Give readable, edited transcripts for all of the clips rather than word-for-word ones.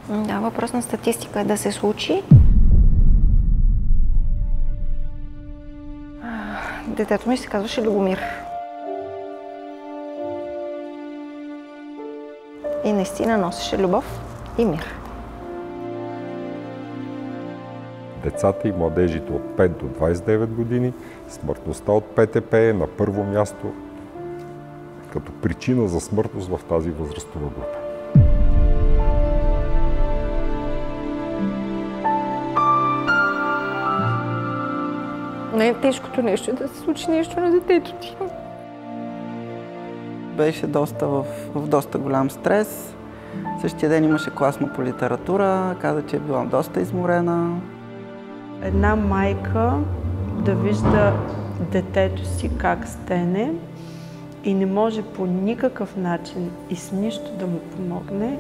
Да, въпрос на статистика е да се случи. Детето ми се казваше Любомир. И наистина носеше любов и мир. Децата и младежите от 5 до 29 години, смъртността от ПТП е на първо място като причина за смъртност в тази възрастова група. Най-тежкото нещо е да се случи нещо на детето ти. Беше в доста голям стрес. Същия ден имаше класна по литература, каза, че е била доста изморена. Една майка да вижда детето си как стене и не може по никакъв начин и с нищо да му помогне,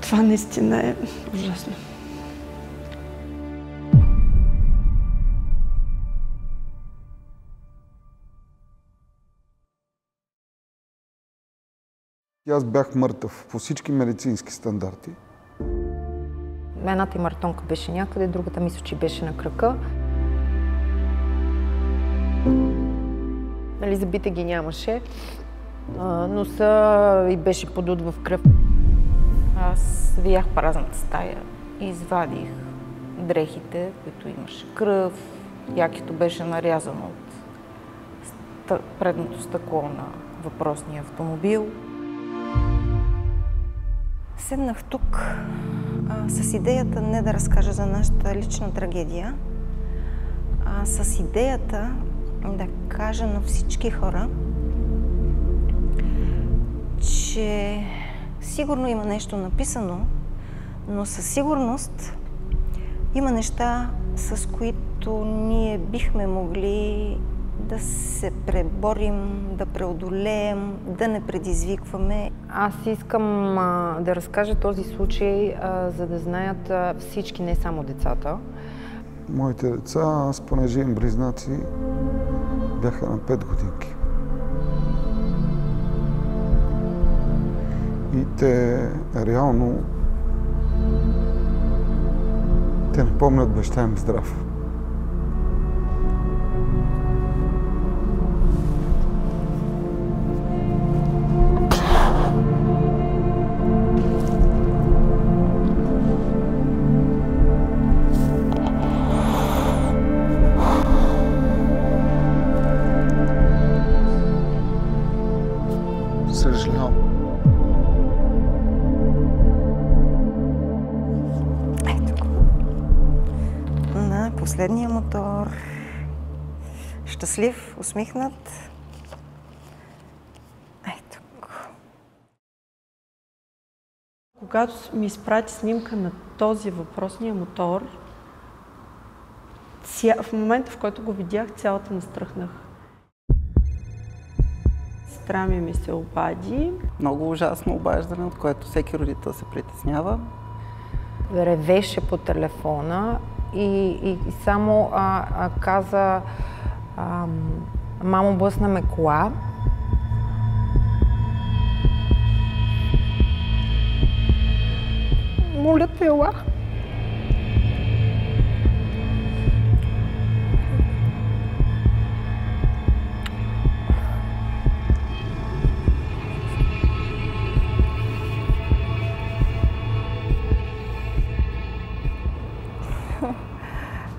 това наистина е ужасно. Аз бях мъртъв по всички медицински стандарти. Едната и маратонка беше някъде, другата мисля, че беше на крака. Нали, забите ги нямаше. Носа и беше подут в кръв. Аз виях празната стая и извадих дрехите, в които имаше кръв. Якито беше нарязано от предното стъкло на въпросния автомобил. Седнах тук с идеята не да разкажа за нашата лична трагедия, а с идеята да кажа на всички хора, че сигурно има нещо написано, но със сигурност има неща, с които ние бихме могли да се преборим, да преодолеем, да не предизвикваме. Аз искам да разкажа този случай, за да знаят всички, не само децата. Моите деца, аз понеже им близнаци, бяха на 5 годинки. И те реално те не помнят баща им здрав. Съжалявам. Ето го. На последния мотор. Щастлив, усмихнат. Ето го. Когато ми изпрати снимка на този въпросния мотор, в момента, в който го видях, цялата настръхнах. Сестра ми се обади. Много ужасно обаждане, от което всеки родител се притеснява. Ревеше по телефона и само каза: мамо, блъсна ме кола. Моля те, ела.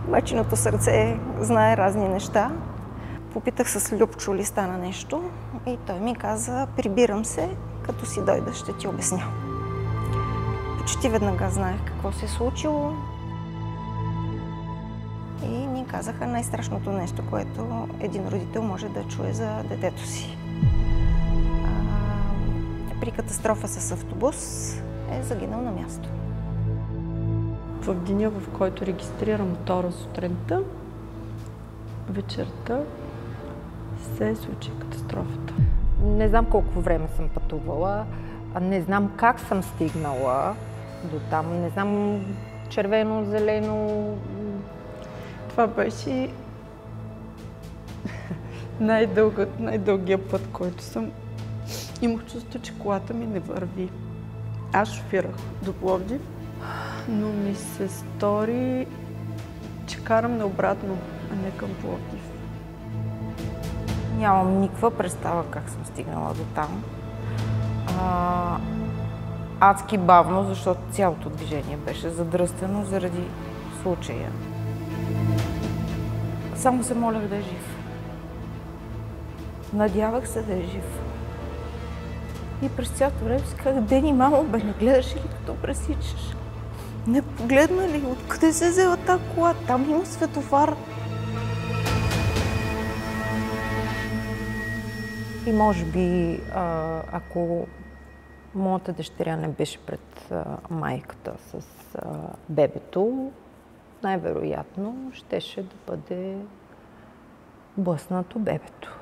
Майчиното сърце знае разни неща. Попитах с Любчо ли стана нещо и той ми каза: прибирам се, като си дойда ще ти обясня. Почти веднага знаех какво се е случило и ни казаха най-страшното нещо, което един родител може да чуе за детето си. При катастрофа с автобус е загинал на място. В деня, в който регистрирам мотора сутринта, вечерта се случи катастрофата. Не знам колко време съм пътувала, не знам как съм стигнала до там, не знам червено, зелено. Това беше най-дългия път, който съм. Имах чувство, че колата ми не върви. Аз шофирах до Пловдив, но ми се стори, че карам наобратно, а не към Пловдив. Нямам никаква представа как съм стигнала до там. Адски бавно, защото цялото движение беше задръстено заради случая. Само се молях да е жив. Надявах се да е жив. И през цялото време си казах: Дени, мамо, бе, не гледаш ли като пресичаш? Не погледна ли? Откъде се взела тази кола? Там има светофар. И може би, ако моята дъщеря не беше пред майката с бебето, най-вероятно щеше да бъде блъснато бебето.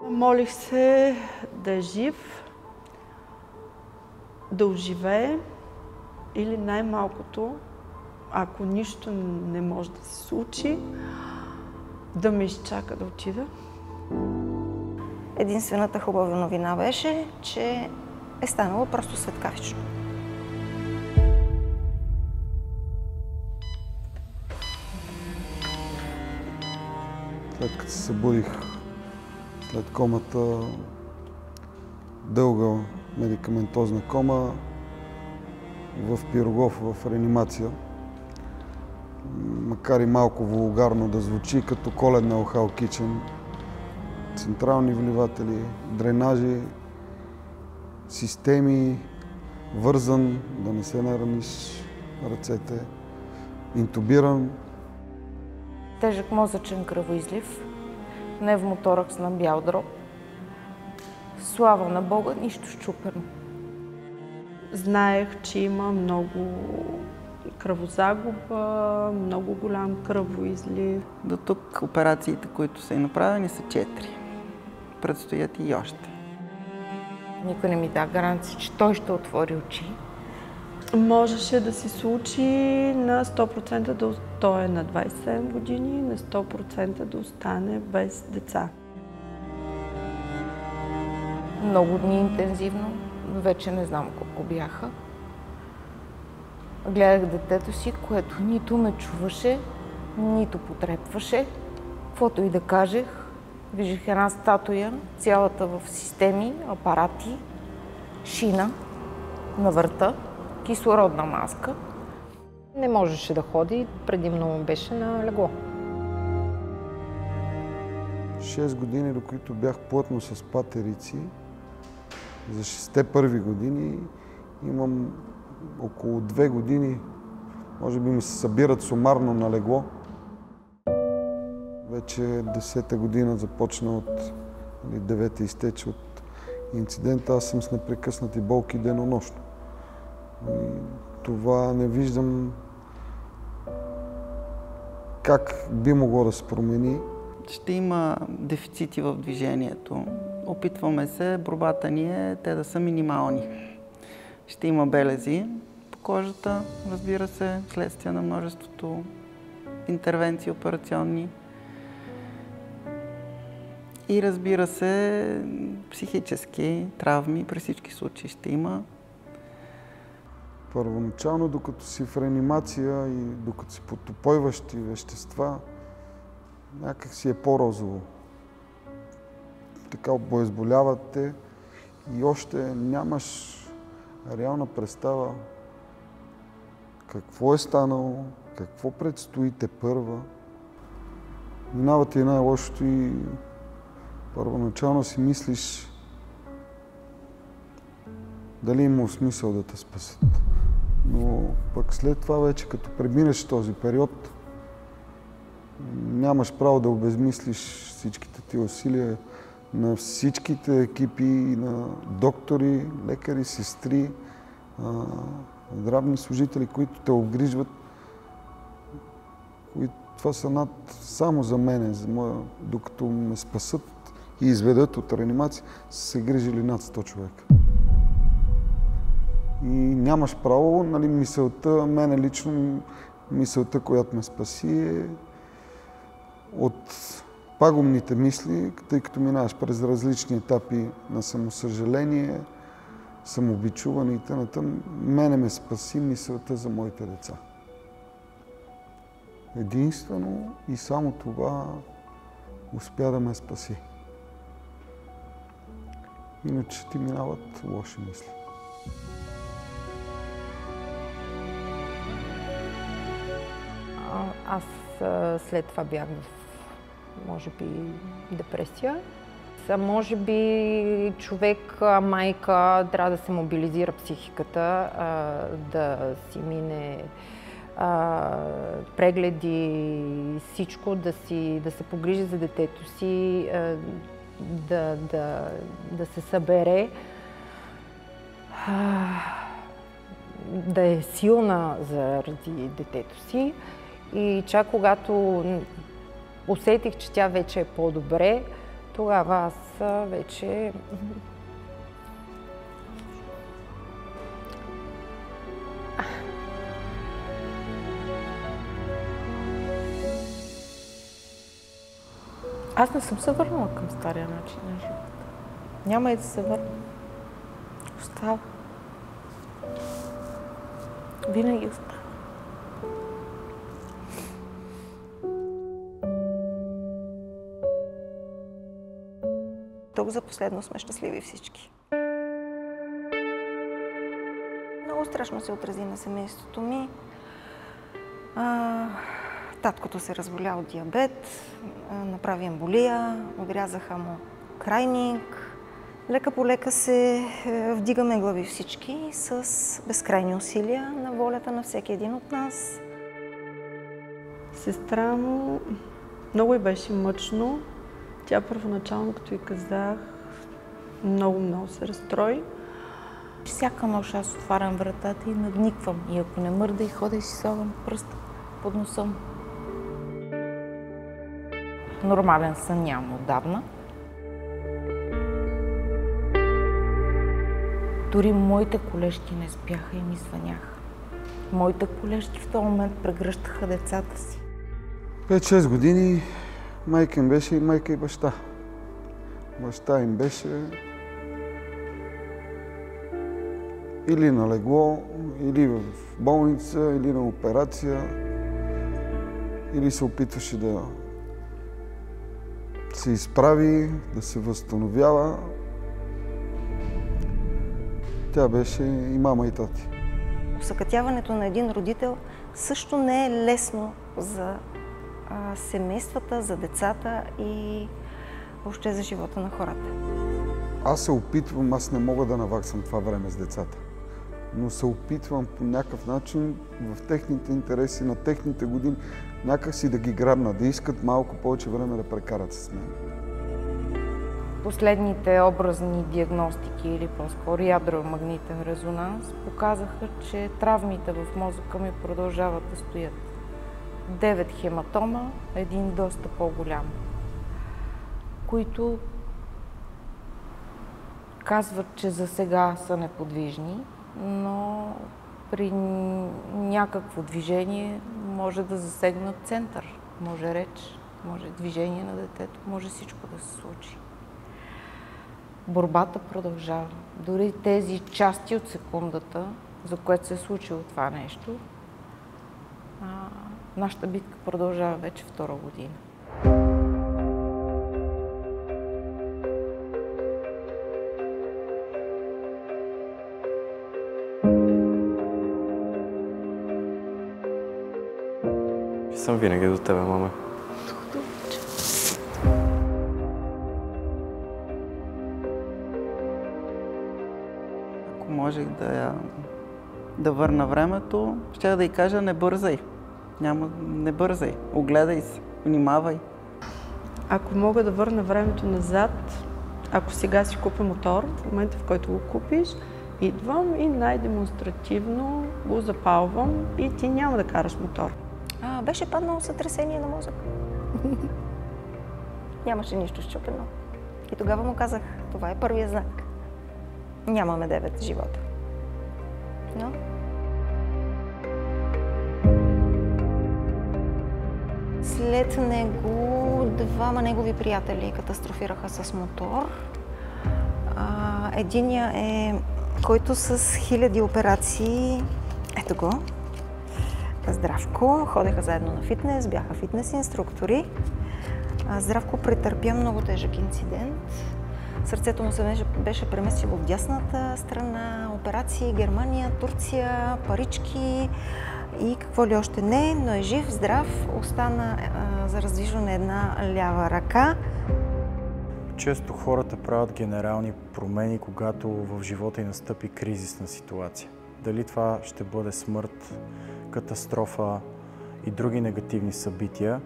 Молих се да е жив, да оживее или най-малкото, ако нищо не може да се случи, да ме изчака да отида. Единствената хубава новина беше, че е станало просто светкавично. След като се събудих след комата, дълга медикаментозна кома, в Пирогов, в реанимация. Макар и малко вулгарно да звучи, като коледна охал кичен. Централни вливатели, дренажи, системи, вързан, да не се нараниш ръцете, интубиран. Тежък мозъчен кръвоизлив, пневмоторакс на бял дроб. Слава на Бога, нищо счупено. Знаех, че има много кръвозагуба, много голям кръвоизлив. До тук операциите, които са и направени, са 4. Предстоят и още. Никой не ми да гаранция, че той ще отвори очи. Можеше да се случи на 100% той е на 27 години, на 100% да остане без деца. Много дни интензивно, вече не знам колко бяха. Гледах детето си, което нито ме чуваше, нито потрепваше. Каквото и да кажех, виждах една статуя, цялата в системи, апарати, шина на врата, кислородна маска. Не можеше да ходи, предимно беше на легло. 6 години, до които бях плътно с патерици, за 6-те първи години имам около 2 години, може би ми се събират сумарно на легло. Вече 10-та година започна от 9-та изтече от инцидента. Аз съм с непрекъснати болки денонощно. И това не виждам как би могло да се промени. Ще има дефицити в движението. Опитваме се, борбата ни е те да са минимални. Ще има белези по кожата, разбира се, вследствие на множеството интервенции операционни. И разбира се, психически травми при всички случаи ще има. Първоначално, докато си в реанимация и докато си под упойващи вещества, някак си е по-розово. Така обезболяват те и още нямаш реална представа какво е станало, какво предстои тепърва. Минава ти най-лошото и първоначално си мислиш дали има смисъл да те спасат. Но пък след това вече, като преминеш този период, нямаш право да обезмислиш всичките ти усилия на всичките екипи, на доктори, лекари, сестри, здравни служители, които те обгрижват. Това са над само за мене, докато ме спасат и изведат от реанимация, са се грижили над 100 човека. И нямаш право, нали, мисълта, мене лично, мисълта, която ме спаси е от пагубните мисли, тъй като минаваш през различни етапи на самосъжаление, самобичуване и т.н. Мене ме спаси мисълта за моите деца. Единствено и само това успя да ме спаси. Иначе ти минават лоши мисли. Аз след това бях в, може би, депресия. Може би човек, майка, трябва да се мобилизира психиката, да си мине прегледи, всичко, да се погрижи за детето си, да се събере, да е силна заради детето си. И чак когато усетих, че тя вече е по-добре, тогава аз вече Аз не съм се върнала към стария начин на живота. Няма и да се върна. Остава. Винаги остава. Тук за последно сме щастливи всички. Много страшно се отрази на семейството ми. Таткото се разболя от диабет, направи емболия, отрязаха му крайник. Лека по лека се вдигаме глави всички с безкрайни усилия на волята на всеки един от нас. Сестра му много й беше мъчно. Тя първоначално, като й казах, много се разстрои. Всяка нощ аз отварям вратата и надниквам. И ако не мърда и ходя и си слагам пръста под носа му. Нормален сън няма отдавна. Дори моите колежки не спяха и ми звъняха. Моите колежки в този момент прегръщаха децата си. 5-6 години майка им беше и майка и баща. Баща им беше или на легло, или в болница, или на операция, или се опитваше да се изправи, да се възстановява. Тя беше и мама, и тати. Осакатяването на един родител също не е лесно за семействата, за децата и въобще за живота на хората. Аз се опитвам, аз не мога да наваксам това време с децата, но се опитвам по някакъв начин в техните интереси, на техните години, някак си да ги грабна, да искат малко повече време да прекарат с мен. Последните образни диагностики или по-скоро ядромагнитен резонанс показаха, че травмите в мозъка ми продължават да стоят. 9 хематома, един доста по-голям, които казват, че за сега са неподвижни, но при някакво движение може да засегнат център. Може реч, може движение на детето, може всичко да се случи. Борбата продължава. Дори тези части от секундата, за което се е случило това нещо, нашата битка продължава вече втора година. Съм винаги до тебе, мама. Ако можех да върна времето, ще да й кажа: не бързай. Не бързай. Огледай се. Внимавай. Ако мога да върна времето назад, ако сега си купя мотор, в момента в който го купиш, идвам и най-демонстративно го запалвам и ти няма да караш мотор. Беше паднало сътресение на мозък. Нямаше нищо счупено. И тогава му казах, това е първия знак. Нямаме 9 живота. Но След него двама негови приятели катастрофираха с мотор. Единия е който с хиляди операции, ето го, Здравко, ходеха заедно на фитнес, бяха фитнес инструктори. Здравко претърпя много тежък инцидент. Сърцето му се беше преместило в дясната страна, операции, Германия, Турция, парички и какво ли още не, но е жив, здрав, остана за раздвижване една лява ръка. Често хората правят генерални промени, когато в живота й настъпи кризисна ситуация. Дали това ще бъде смърт, катастрофа и други негативни събития,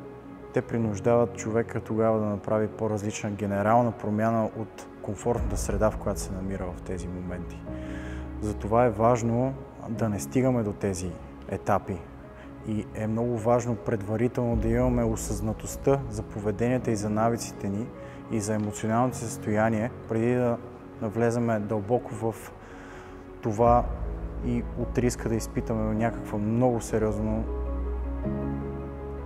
те принуждават човека тогава да направи по-различна генерална промяна от комфортната среда, в която се намира в тези моменти. Затова е важно да не стигаме до тези етапи и е много важно предварително да имаме осъзнатостта за поведенията и за навиците ни и за емоционалното състояние, преди да навлеземе дълбоко в това и от риска да изпитаме някаква много сериозно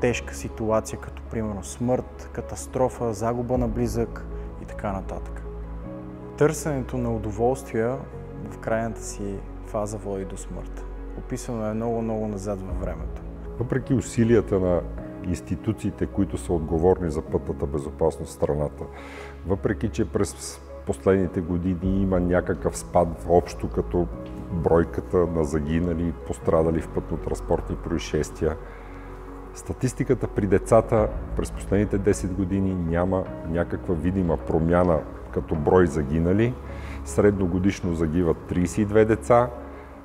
тежка ситуация, като примерно смърт, катастрофа, загуба на близък и така нататък. Търсенето на удоволствия в крайната си фаза води до смърт. Описано е много назад във времето. Въпреки усилията на институциите, които са отговорни за пътната безопасност в страната, въпреки че през последните години има някакъв спад общо като бройката на загинали и пострадали в пътно-транспортни происшествия, статистиката при децата през последните 10 години няма някаква видима промяна като брой загинали. Средногодишно загиват 32 деца,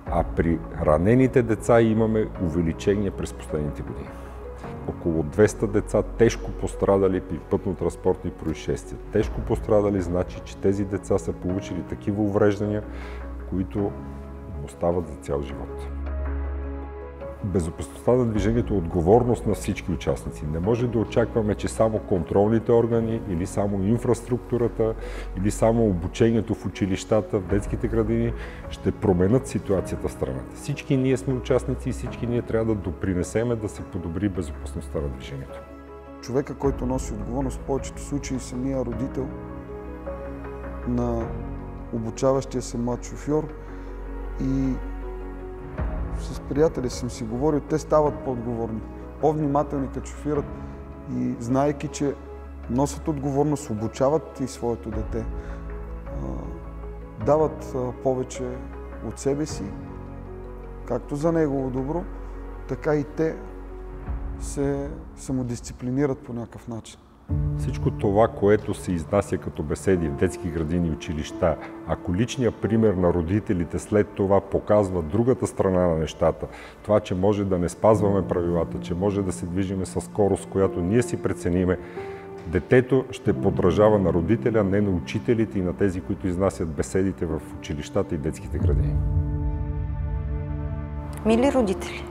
а при ранените деца имаме увеличение през последните години. Около 200 деца тежко пострадали при пътно-транспортни происшествия. Тежко пострадали значи, че тези деца са получили такива увреждания, които остават за цял живот. Безопасността на движението е отговорност на всички участници. Не може да очакваме, че само контролните органи или само инфраструктурата или само обучението в училищата, в детските градини ще променят ситуацията в страната. Всички ние сме участници и всички ние трябва да допринесеме да се подобри безопасността на движението. Човека, който носи отговорност, в повечето случаи самия родител на обучаващия се млад шофьор, и с приятели съм си говорил, те стават по-отговорни, по-внимателни като шофират и знаейки, че носят отговорност, обучават и своето дете, дават повече от себе си, както за негово добро, така и те се самодисциплинират по някакъв начин. Всичко това, което се изнася като беседи в детски градини и училища, ако личният пример на родителите след това показва другата страна на нещата, това, че може да не спазваме правилата, че може да се движиме със скорост, която ние си прецениме, детето ще подражава на родителя, не на учителите и на тези, които изнасят беседите в училищата и детските градини. Мили родители,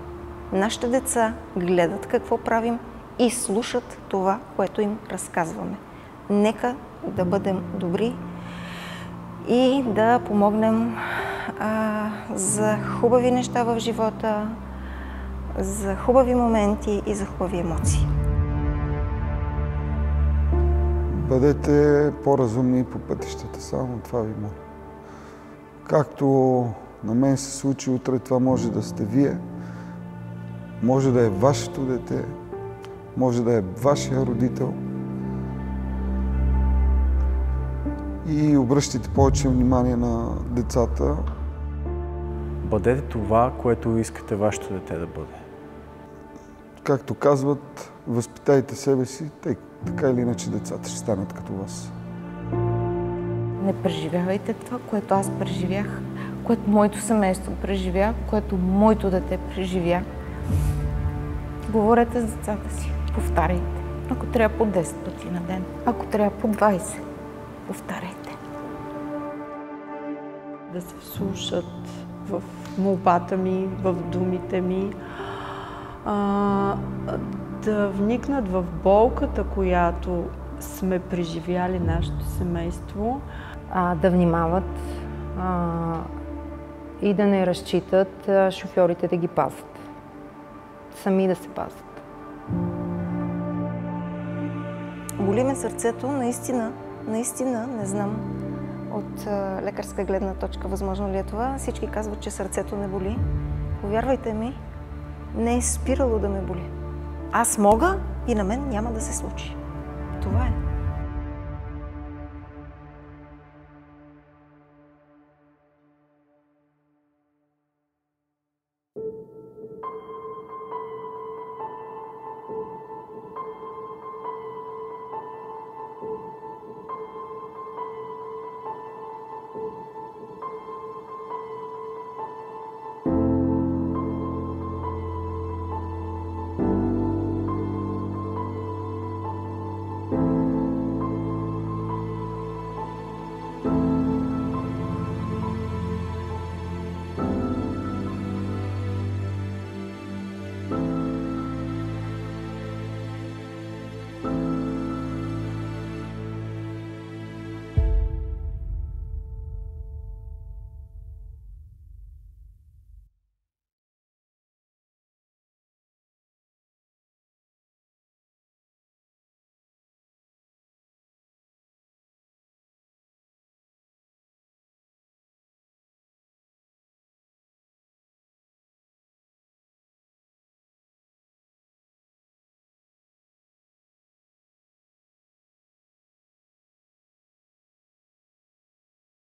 нашите деца гледат какво правим и слушат това, което им разказваме. Нека да бъдем добри и да помогнем за хубави неща в живота, за хубави моменти и за хубави емоции. Бъдете по-разумни по пътищата, само това ви моля. Както на мен се случи утре, това може да сте вие, може да е вашето дете, може да е вашия родител. И обръщайте повече внимание на децата. Бъдете това, което искате вашето дете да бъде. Както казват, възпитайте себе си, тъй така или иначе децата ще станат като вас. Не преживявайте това, което аз преживях, което моето семейство преживя, което моето дете преживя. Говорете с децата си, повтаряйте. Ако трябва по 10 пъти на ден, ако трябва по 20, повтаряйте. Да се вслушат в молбата ми, в думите ми, да вникнат в болката, която сме преживяли нашето семейство. Да внимават и да не разчитат шофьорите да ги пазят. Сами да се пазят. боли ме сърцето, наистина, не знам от лекарска гледна точка възможно ли е това. Всички казват, че сърцето не боли. Повярвайте ми, не е спирало да ме боли. Аз мога и на мен няма да се случи. Това е.